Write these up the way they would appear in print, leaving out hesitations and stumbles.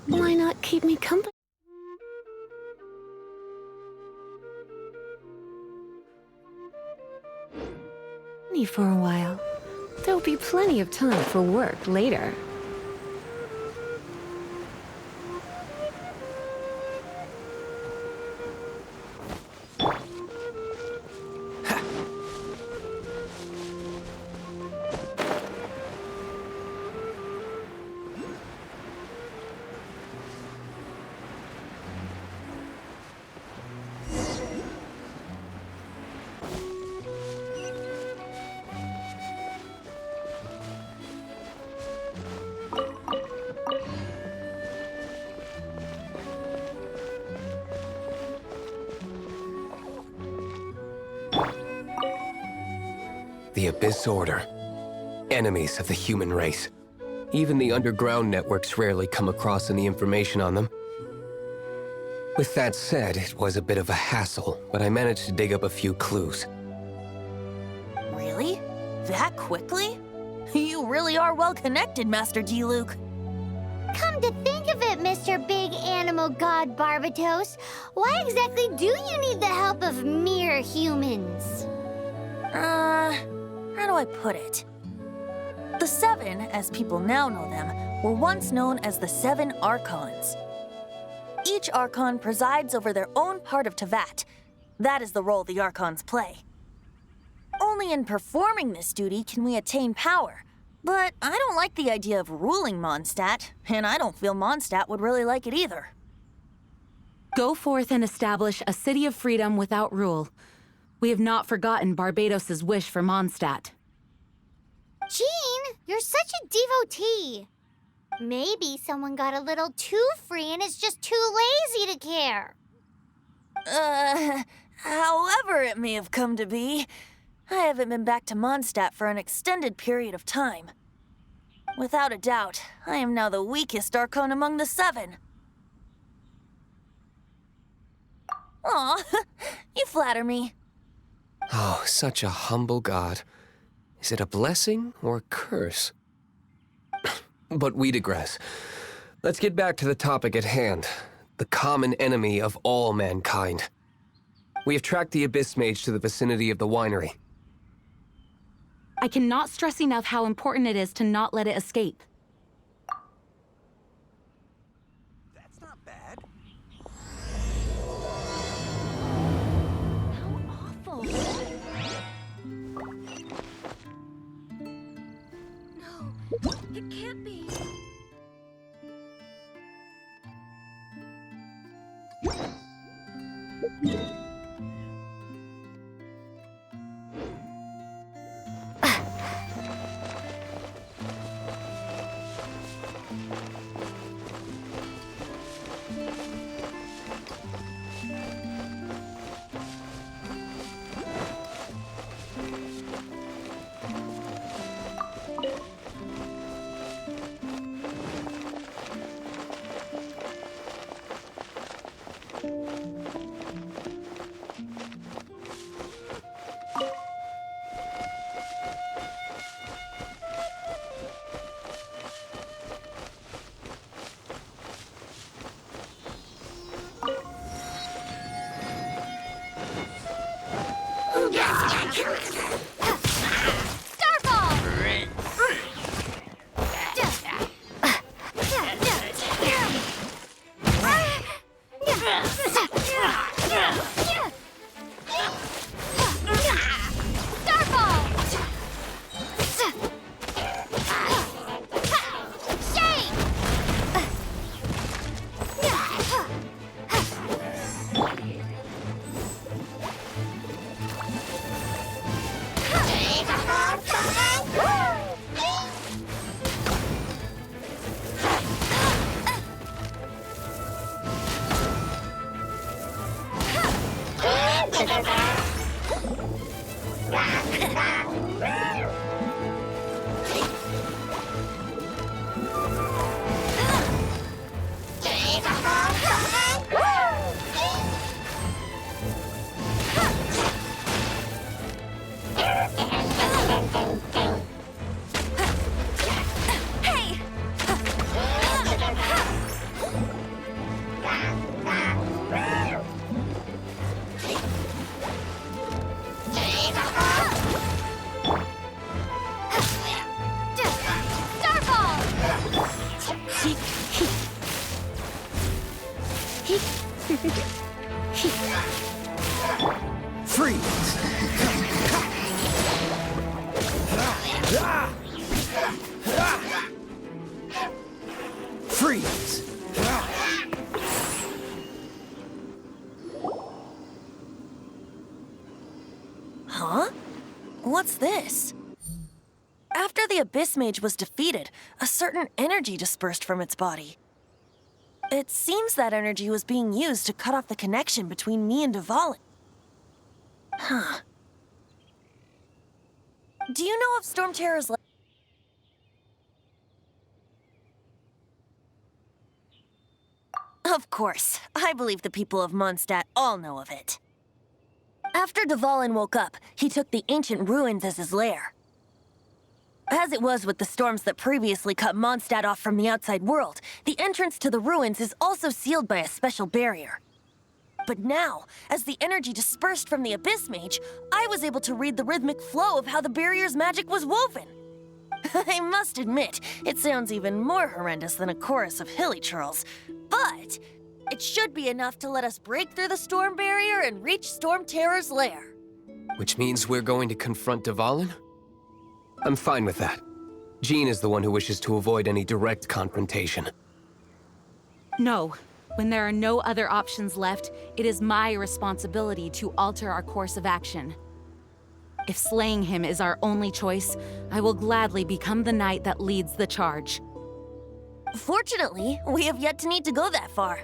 Why not keep me company for a while? There'll be plenty of time for work later. The Abyss Order. Enemies of the human race. Even the underground networks rarely come across any information on them. With that said, it was a bit of a hassle, but I managed to dig up a few clues. Really? That quickly? You really are well connected, Master Diluc. Come to think of it, Mr. Big Animal God Barbatos, why exactly do you need the help of mere humans? How do I put it? The Seven, as people now know them, were once known as the Seven Archons. Each Archon presides over their own part of Teyvat. That is the role the Archons play. Only in performing this duty can we attain power. But I don't like the idea of ruling Mondstadt, and I don't feel Mondstadt would really like it either. Go forth and establish a city of freedom without rule. We have not forgotten Barbatos' wish for Mondstadt. Jean, you're such a devotee. Maybe someone got a little too free and is just too lazy to care. However it may have come to be, I haven't been back to Mondstadt for an extended period of time. Without a doubt, I am now the weakest Archon among the Seven. Aw, you flatter me. Oh, such a humble god. Is it a blessing or a curse? But we digress. Let's get back to the topic at hand. The common enemy of all mankind. We have tracked the Abyss Mage to the vicinity of the winery. I cannot stress enough how important it is to not let it escape. That's not bad. How awful. No, it can't be. Freeze! Freeze! Huh? What's this? After the Abyss Mage was defeated, a certain energy dispersed from its body. It seems that energy was being used to cut off the connection between me and Dvalin. Huh. Do you know of Storm Terror's... Of course. I believe the people of Mondstadt all know of it. After Dvalin woke up, he took the ancient ruins as his lair. As it was with the storms that previously cut Mondstadt off from the outside world, the entrance to the ruins is also sealed by a special barrier. But now, as the energy dispersed from the Abyss Mage, I was able to read the rhythmic flow of how the barrier's magic was woven. I must admit, it sounds even more horrendous than a chorus of hilly churls, but it should be enough to let us break through the storm barrier and reach Storm Terror's lair. Which means we're going to confront Dvalin? I'm fine with that. Jean is the one who wishes to avoid any direct confrontation. No. When there are no other options left, it is my responsibility to alter our course of action. If slaying him is our only choice, I will gladly become the knight that leads the charge. Fortunately, we have yet to need to go that far.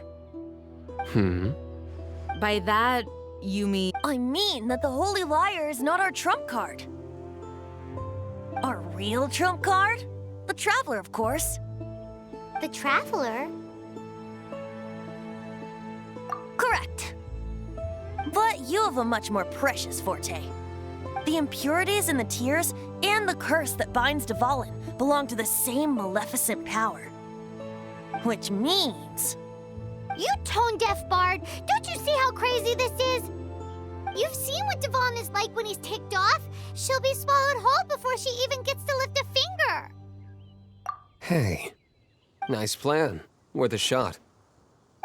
By that, you mean... I mean that the Holy Liar is not our trump card. Our real trump card? The Traveler, of course. The Traveler? Correct. But you have a much more precious forte. The impurities in the tears and the curse that binds Dvalin belong to the same maleficent power. Which means... You tone-deaf bard! Don't you see how crazy this is? You've seen what Dvalin is like when he's ticked off. She'll be swallowed whole before she even gets to lift a finger. Hey, nice plan. Worth a shot.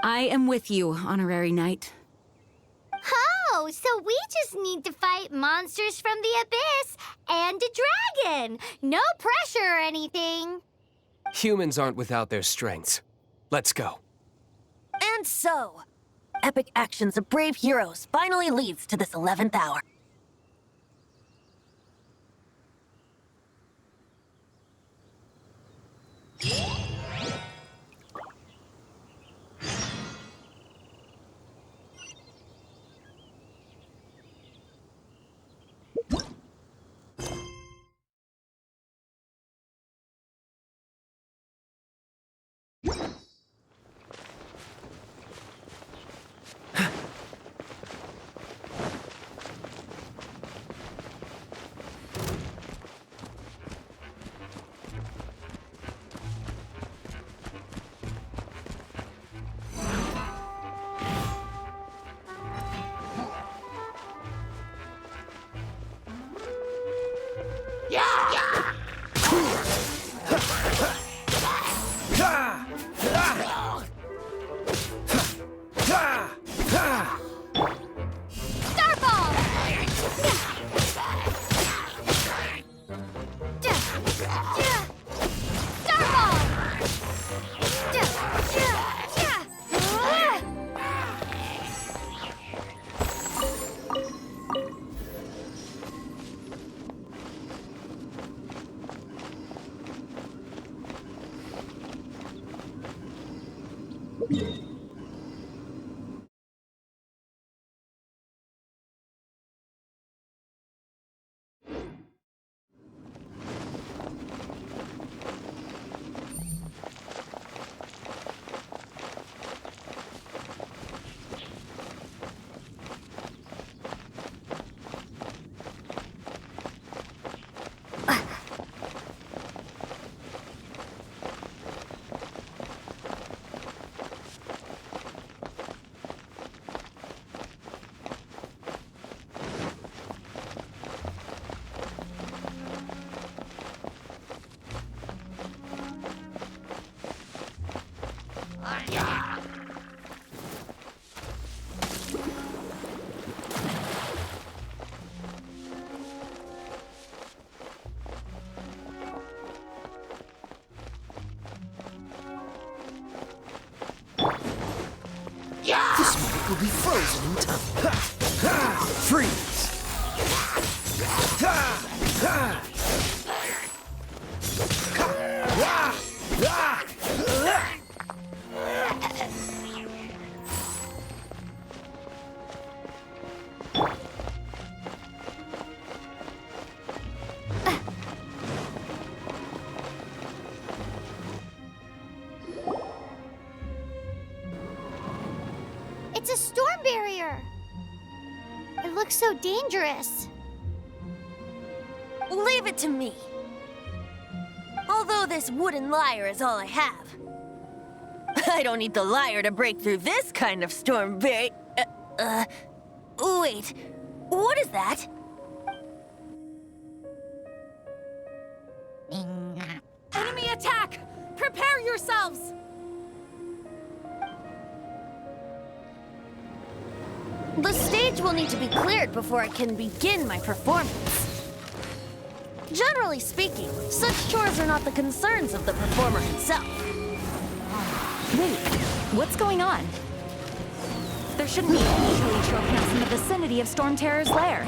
I am with you, Honorary Knight. Oh, so we just need to fight monsters from the abyss and a dragon. No pressure or anything. Humans aren't without their strengths. Let's go. And so, epic actions of brave heroes finally leads to this 11th hour. frozen in time. Freeze! It's a storm barrier. It looks so dangerous. Leave it to me. Although this wooden lyre is all I have. I don't need the lyre to break through this kind of storm barrier. Wait. What is that? Enemy attack! Prepare yourselves! The stage will need to be cleared before I can begin my performance. Generally speaking, such chores are not the concerns of the performer himself. Wait, what's going on? There shouldn't be any Elytro camps in the vicinity of Storm Terror's lair.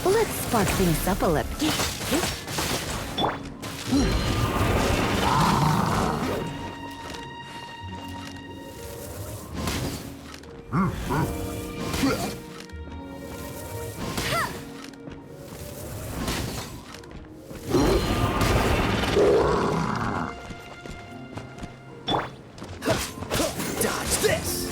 Let's spark things up a little. Dodge this!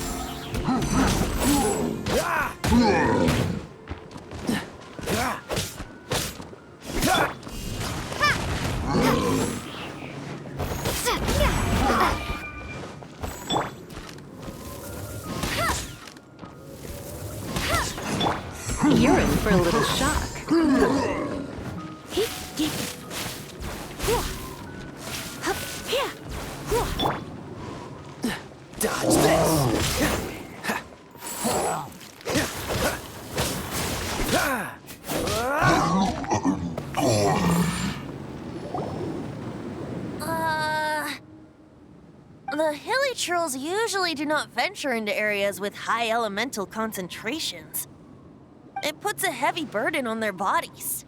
You're in for a little shock. Dodge this! The hilly trolls usually do not venture into areas with high elemental concentrations. It puts a heavy burden on their bodies.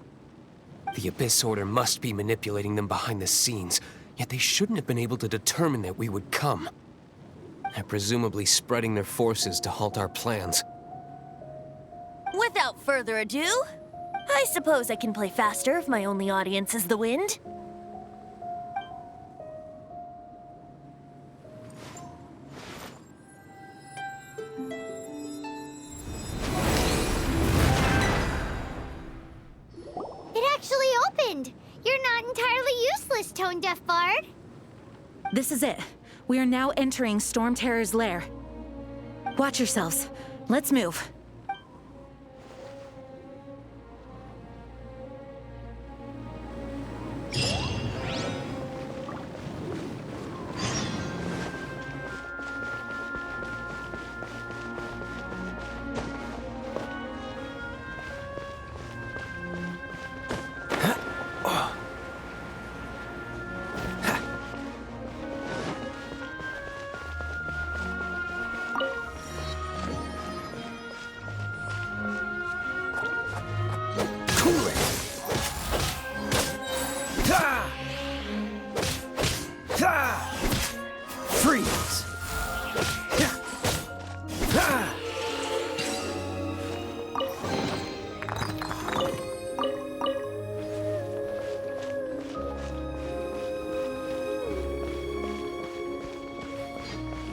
The Abyss Order must be manipulating them behind the scenes, yet they shouldn't have been able to determine that we would come. They're presumably spreading their forces to halt our plans. Without further ado, I suppose I can play faster if my only audience is the wind. It actually opened. You're not entirely useless, Tone Deaf Bard. This is it. We are now entering Storm Terror's lair. Watch yourselves. Let's move. Freeze!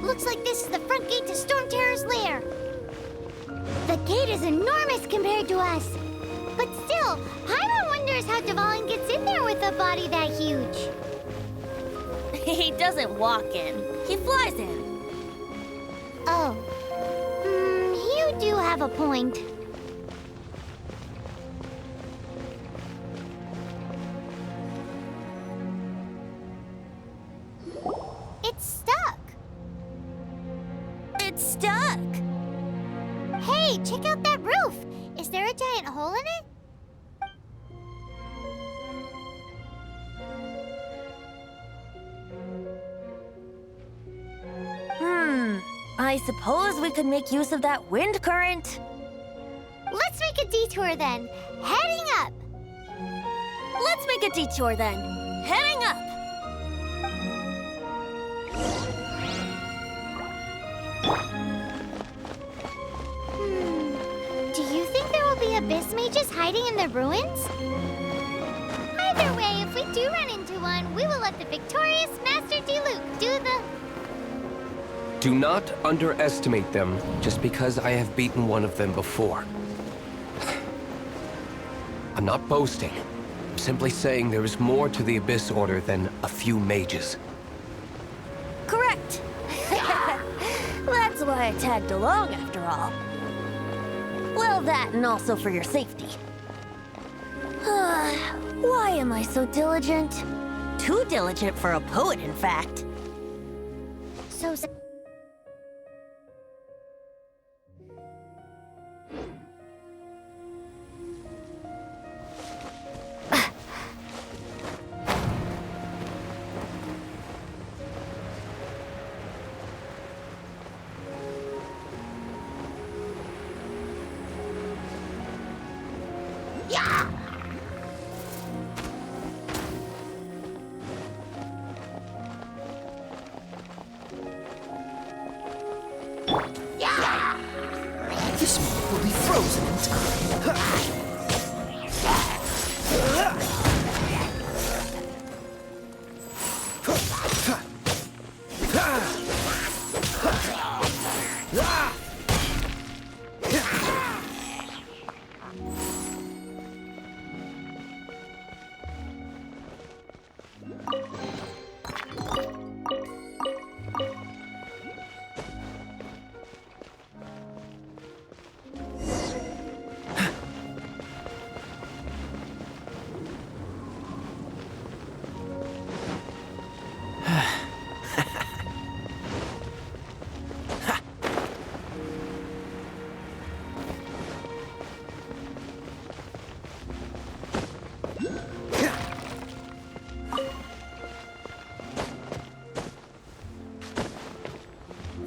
Looks like this is the front gate to Storm Terror's lair. The gate is enormous compared to us. But still, Paimon wonders how Dvalin gets in there with a body that huge? He doesn't walk in, he flies in. Oh. You do have a point. It's stuck. It's stuck. Hey, check out that roof. Is there a giant hole in it? I suppose we could make use of that wind current. Let's make a detour then. Heading up. Let's make a detour then. Heading up. Do you think there will be abyss mages hiding in the ruins? Either way, if we do run into one, we will let the victorious Master Diluc do the... Do not underestimate them just because I have beaten one of them before. I'm not boasting. I'm simply saying there is more to the Abyss Order than a few mages. Correct. That's why I tagged along after all. Well, that and also for your safety. Why am I so diligent? Too diligent for a poet, in fact. So... This mold will be frozen in time.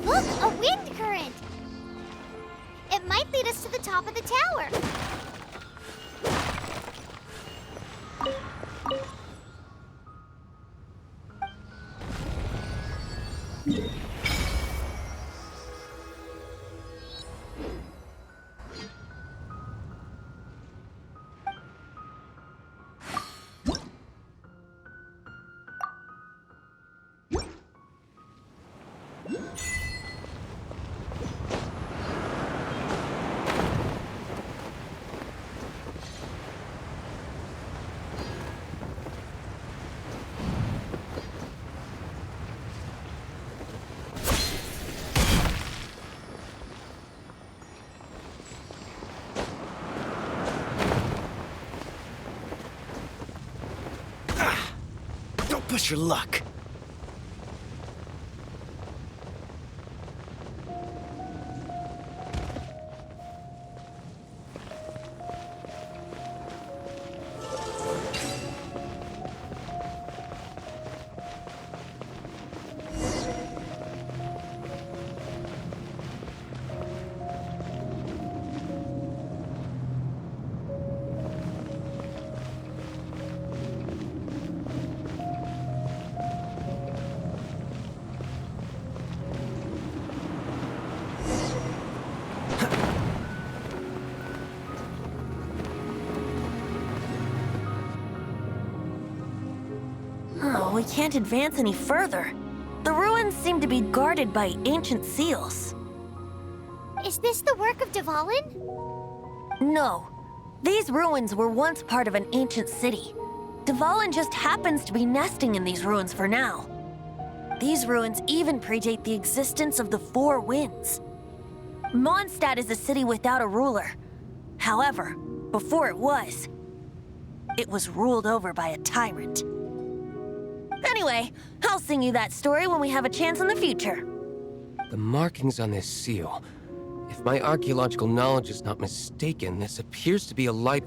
Look, a wind current! It might lead us to the top of the tower. Don't push your luck. Oh, we can't advance any further. The ruins seem to be guarded by ancient seals. Is this the work of Dvalin? No. These ruins were once part of an ancient city. Dvalin just happens to be nesting in these ruins for now. These ruins even predate the existence of the Four Winds. Mondstadt is a city without a ruler. However, before it was ruled over by a tyrant. Anyway, I'll sing you that story when we have a chance in the future. The markings on this seal. If my archaeological knowledge is not mistaken, this appears to be a light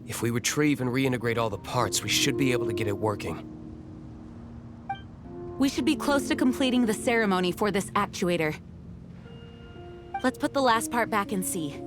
If we retrieve and reintegrate all the parts, we should be able to get it working. We should be close to completing the ceremony for this actuator. Let's put the last part back and see.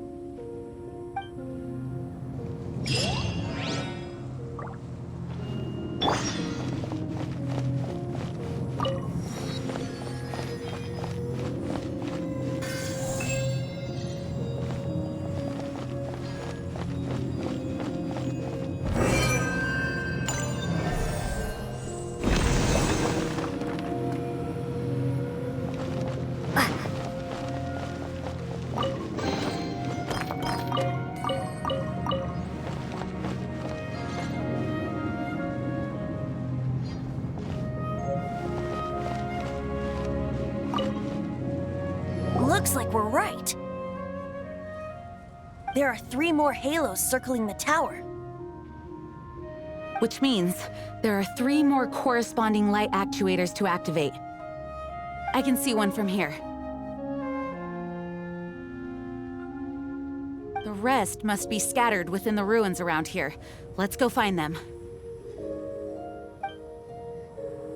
Looks like we're right. There are 3 more halos circling the tower. Which means there are 3 more corresponding light actuators to activate. I can see one from here. The rest must be scattered within the ruins around here. Let's go find them.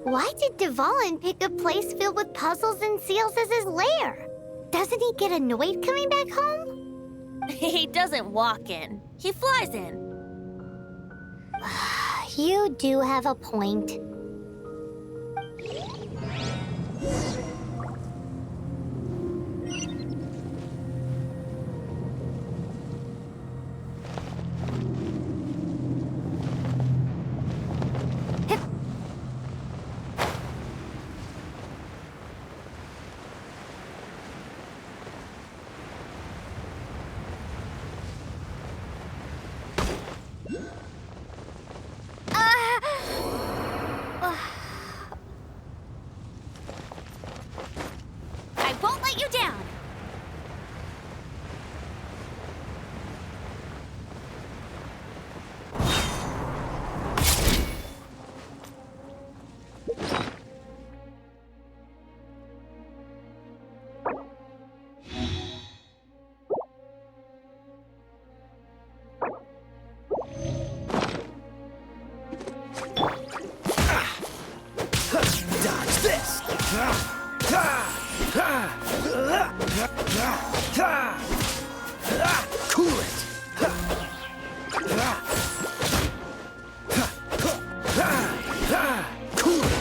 Why did Dvalin pick a place filled with puzzles and seals as his lair? Doesn't he get annoyed coming back home? He doesn't walk in. He flies in. You do have a point. I won't let you down. Dodge this! Cool it! Cool it!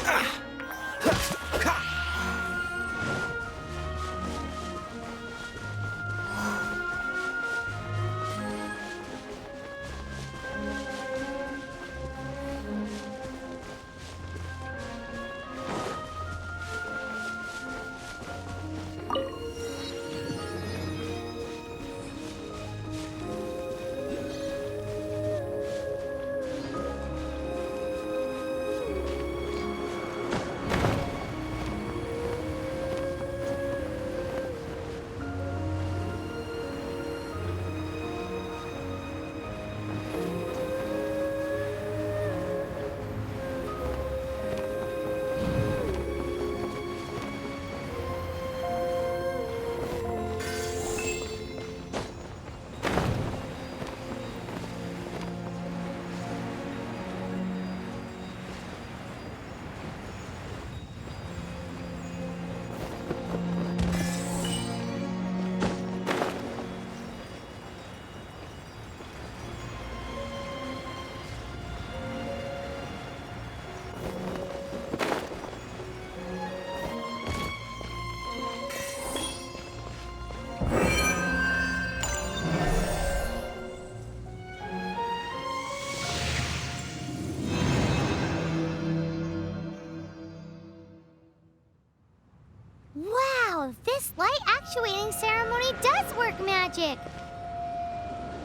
actuating ceremony does work magic.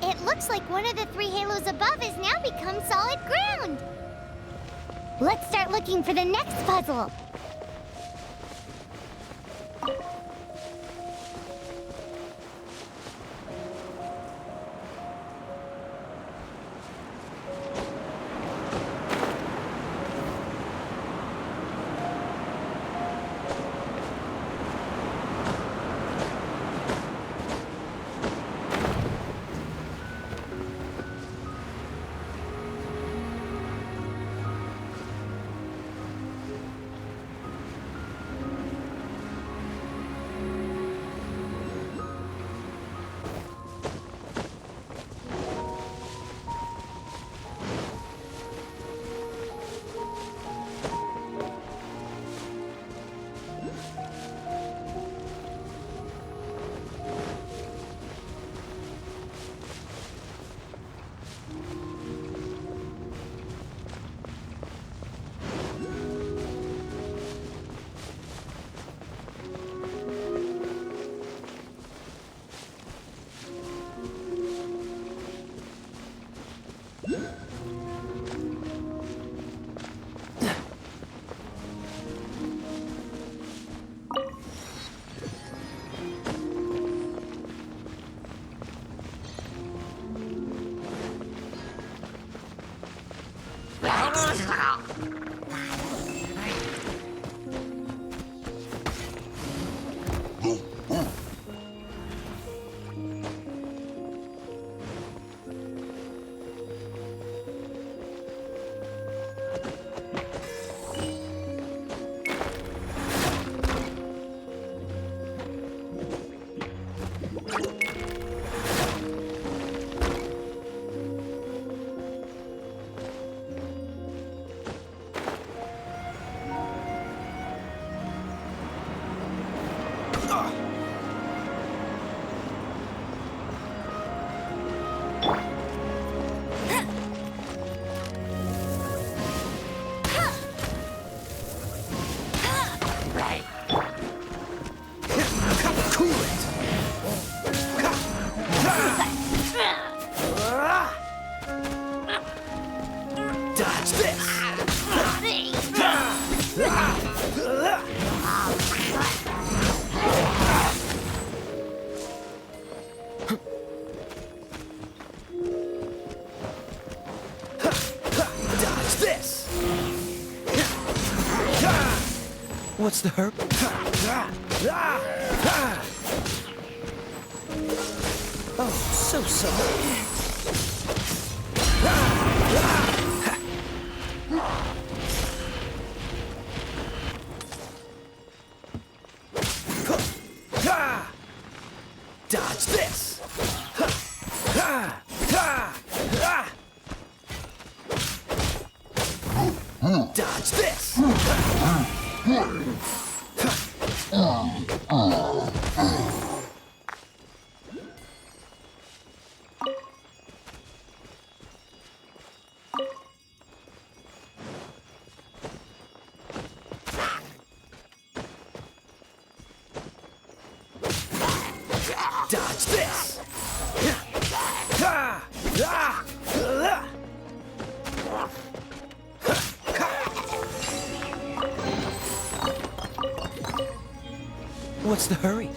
It looks like one of the 3 halos above has now become solid ground. Let's start looking for the next puzzle. What's the hurt? Oh, so sorry. Dodge this! Dodge this! Dodge this! What's the hurry?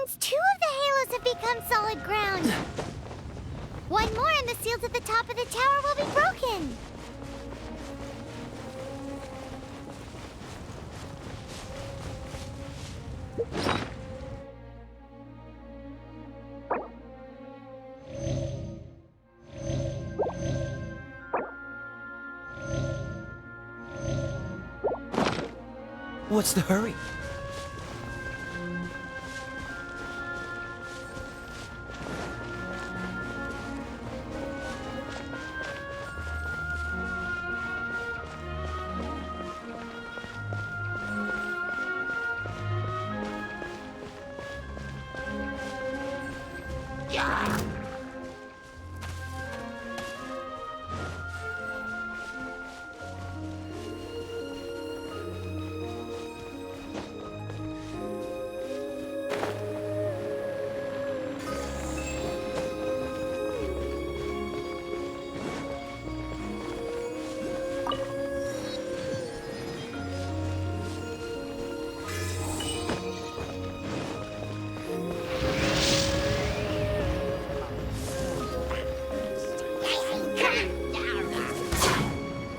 means 2 of the halos have become solid ground. One more and the seals at the top of the tower will be broken. What's the hurry?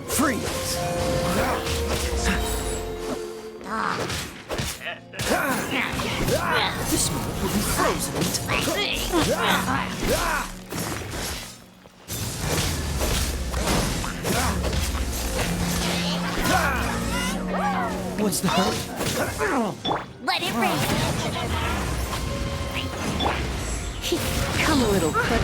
Freeze! This moment will be frozen in time. What's the hurry? Let it rain. Come a little quick.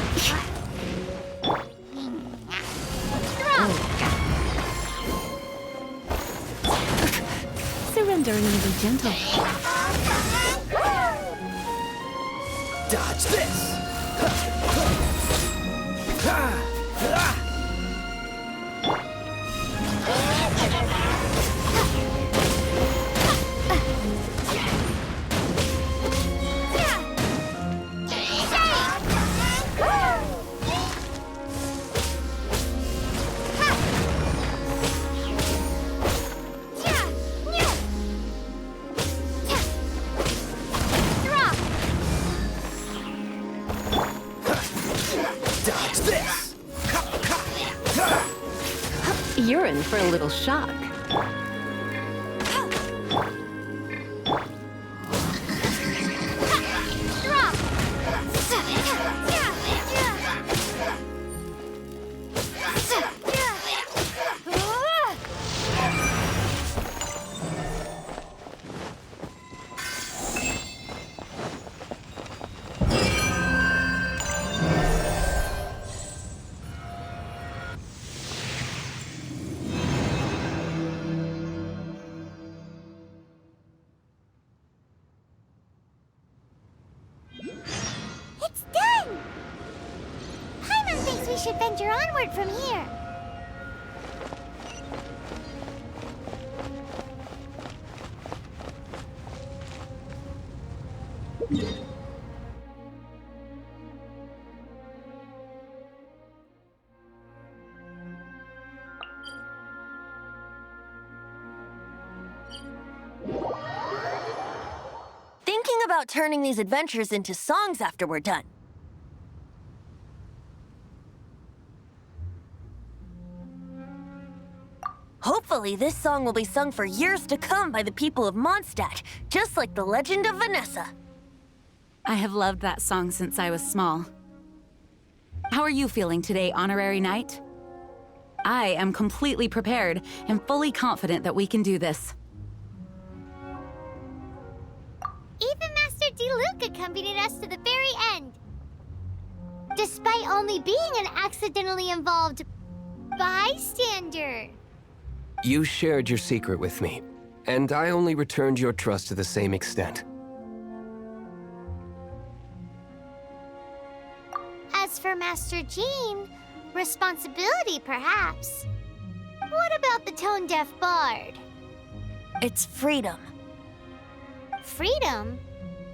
Surrendering will be gentle. Dodge this! Dodge this! You're in for a little shock. It's done! Paimon thinks we should venture onward from here. Thinking about turning these adventures into songs after we're done. Hopefully, this song will be sung for years to come by the people of Mondstadt, just like the legend of Vanessa. I have loved that song since I was small. How are you feeling today, Honorary Knight? I am completely prepared and fully confident that we can do this. Even Master Diluc accompanied us to the very end. Despite only being an accidentally involved bystander. You shared your secret with me, and I only returned your trust to the same extent. As for Master Jean, responsibility perhaps. What about the tone-deaf bard? It's freedom. Freedom?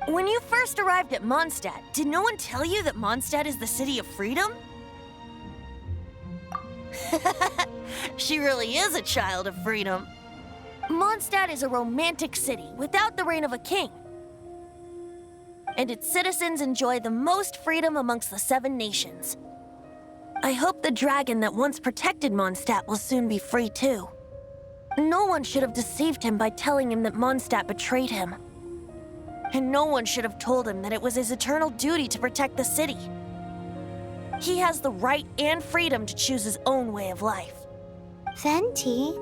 When you first arrived at Mondstadt, did no one tell you that Mondstadt is the city of freedom? She really is a child of freedom. Mondstadt is a romantic city without the reign of a king. and its citizens enjoy the most freedom amongst the 7 nations. I hope the dragon that once protected Mondstadt will soon be free too. No one should have deceived him by telling him that Mondstadt betrayed him. And no one should have told him that it was his eternal duty to protect the city. He has the right and freedom to choose his own way of life. Venti?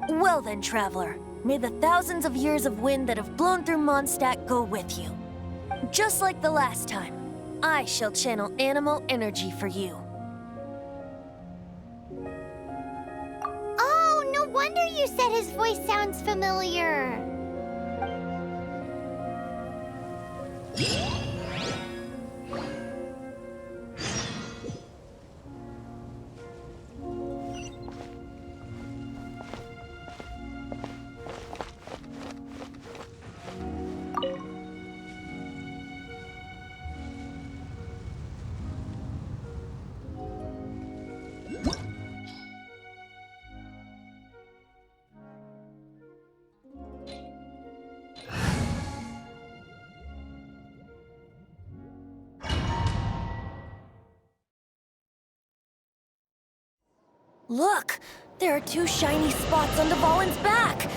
Well then, traveler, may the thousands of years of wind that have blown through Mondstadt go with you. Just like the last time, I shall channel animal energy for you. Oh, no wonder you said his voice sounds familiar. Look! There are 2 shiny spots on Dvalin's back!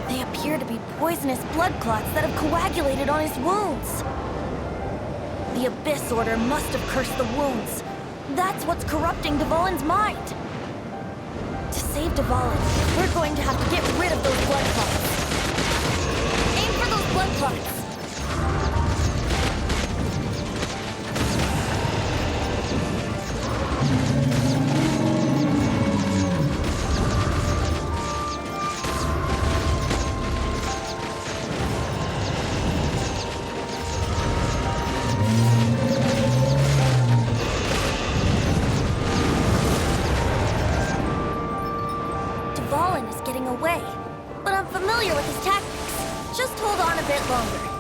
They appear to be poisonous blood clots that have coagulated on his wounds. The Abyss Order must have cursed the wounds. That's what's corrupting Dvalin's mind. To save Dvalin, we're going to have to get rid of those blood clots. Aim for those blood clots! Dvalin is getting away, but I'm familiar with his tactics. Just hold on a bit longer.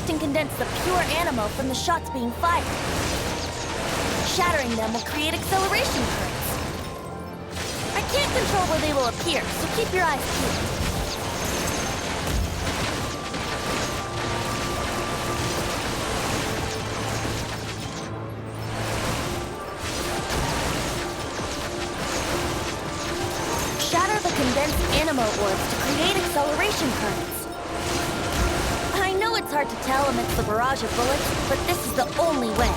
And condense the pure animo from the shots being fired. Shattering them will create acceleration currents. I can't control where they will appear, so keep your eyes peeled. Shatter the condensed animo orbs to create acceleration currents. I know it's hard to tell amidst the barrage of bullets, but this is the only way.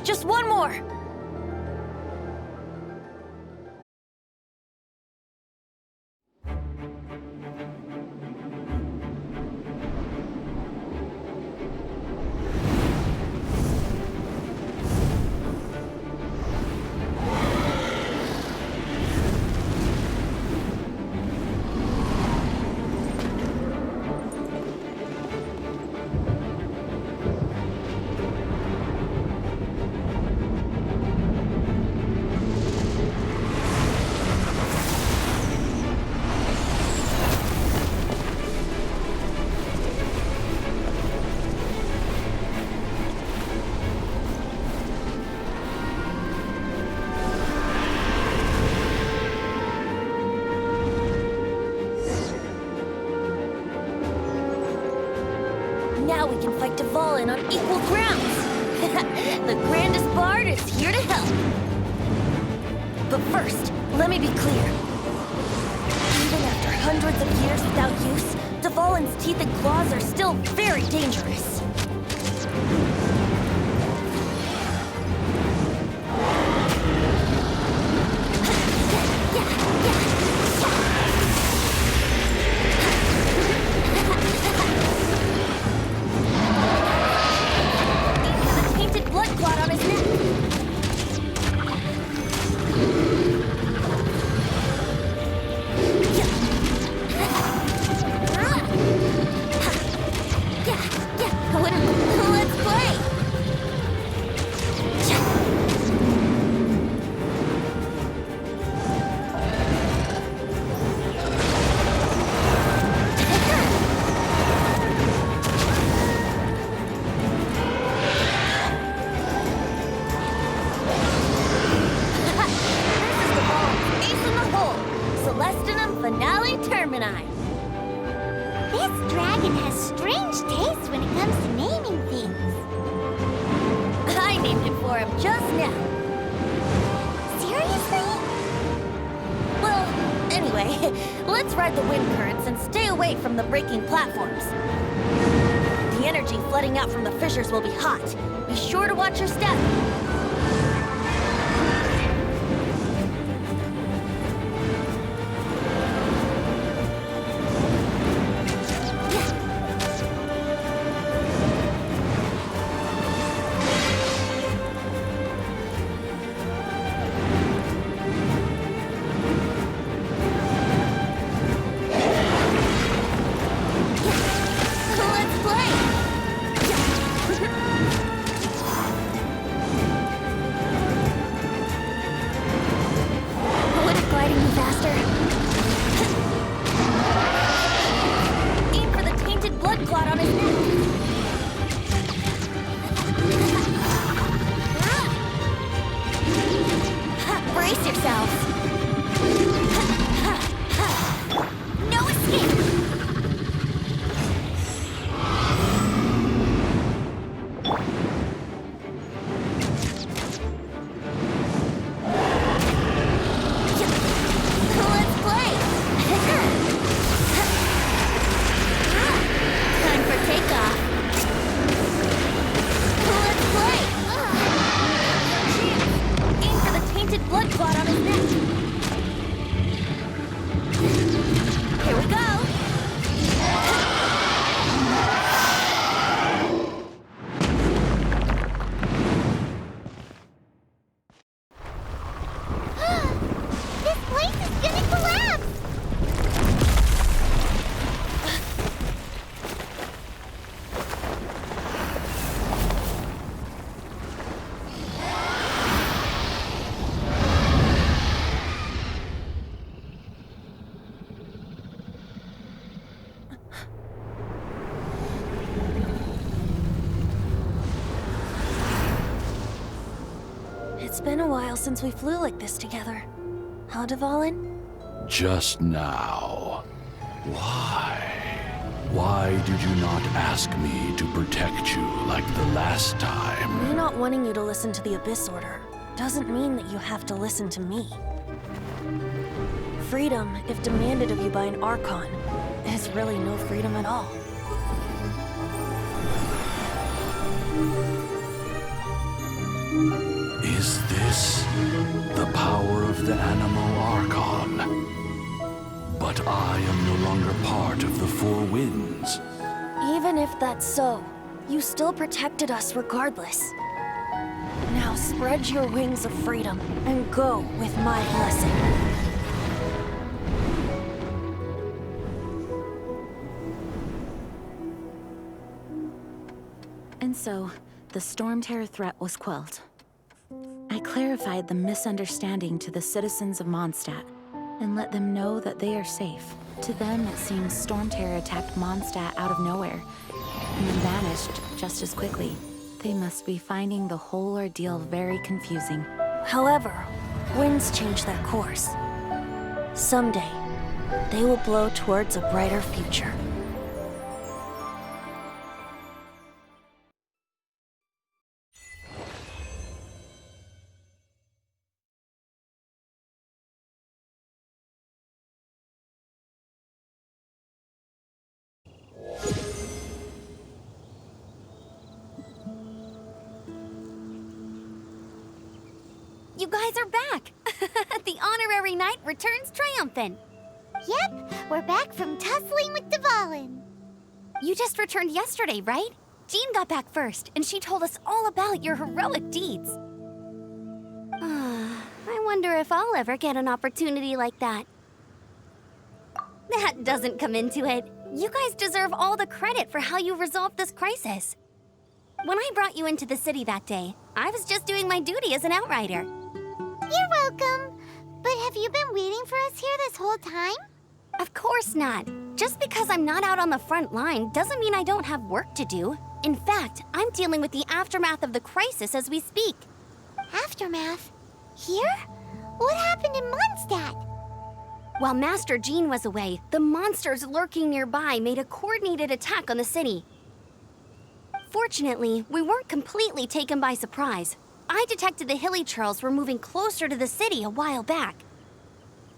Just one more! Now we can fight Dvalin on equal grounds! The grandest bard is here to help! But first, let me be clear. Even after hundreds of years without use, Dvalin's teeth and claws are still very dangerous. This dragon has strange taste when it comes to naming things. I named it for him just now. Seriously? Well, anyway, let's ride the wind currents and stay away from the breaking platforms. The energy flooding out from the fissures will be hot. Be sure to watch your step. It's been a while since we flew like this together. Huh, Dvalin? Just now. Why? Why did you not ask me to protect you like the last time? Me not wanting you to listen to the Abyss Order doesn't mean that you have to listen to me. Freedom, if demanded of you by an Archon, is really no freedom at all. Is this the power of the Animo Archon? But I am no longer part of the Four Winds. Even if that's so, you still protected us regardless. Now spread your wings of freedom and go with my blessing. And so, the Storm Terror threat was quelled. I clarified the misunderstanding to the citizens of Mondstadt and let them know that they are safe. To them, it seems Storm Terror attacked Mondstadt out of nowhere and then vanished just as quickly. They must be finding the whole ordeal very confusing. However, winds change their course. Someday, they will blow towards a brighter future. You guys are back! The honorary knight returns triumphant. Yep, we're back from tussling with Dvalin. You just returned yesterday, right? Jean got back first, and she told us all about your heroic deeds. I wonder if I'll ever get an opportunity like that. That doesn't come into it. You guys deserve all the credit for how you resolved this crisis. When I brought you into the city that day, I was just doing my duty as an outrider. You're welcome. But have you been waiting for us here this whole time? Of course not. Just because I'm not out on the front line doesn't mean I don't have work to do. In fact, I'm dealing with the aftermath of the crisis as we speak. Aftermath? Here? What happened in Mondstadt? While Master Jean was away, the monsters lurking nearby made a coordinated attack on the city. Fortunately, we weren't completely taken by surprise. I detected the Hilly Churls were moving closer to the city a while back.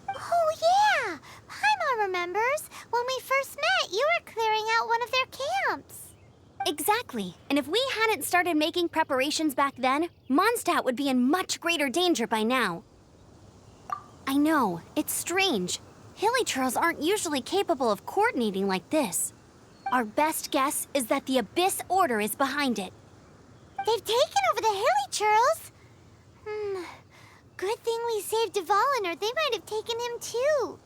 Oh, yeah! Paimon remembers. When we first met, you were clearing out one of their camps. Exactly. And if we hadn't started making preparations back then, Mondstadt would be in much greater danger by now. I know, it's strange. Hilly Churls aren't usually capable of coordinating like this. Our best guess is that the Abyss Order is behind it. They've taken over the Hilly Churls? Good thing we saved Dvalin, or they might have taken him too.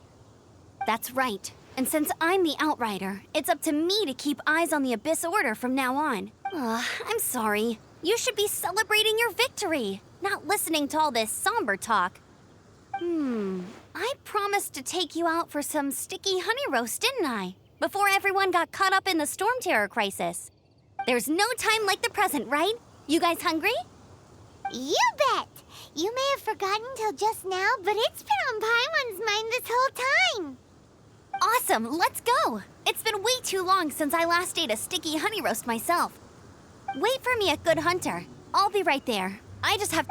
That's right. And since I'm the Outrider, it's up to me to keep eyes on the Abyss Order from now on. I'm sorry. You should be celebrating your victory, not listening to all this somber talk. I promised to take you out for some sticky honey roast, didn't I? Before everyone got caught up in the Storm Terror crisis. There's no time like the present, right? You guys hungry? You bet! You may have forgotten till just now, but it's been on Paimon's mind this whole time. Awesome, let's go! It's been way too long since I last ate a sticky honey roast myself. Wait for me at Good Hunter. I'll be right there. I just have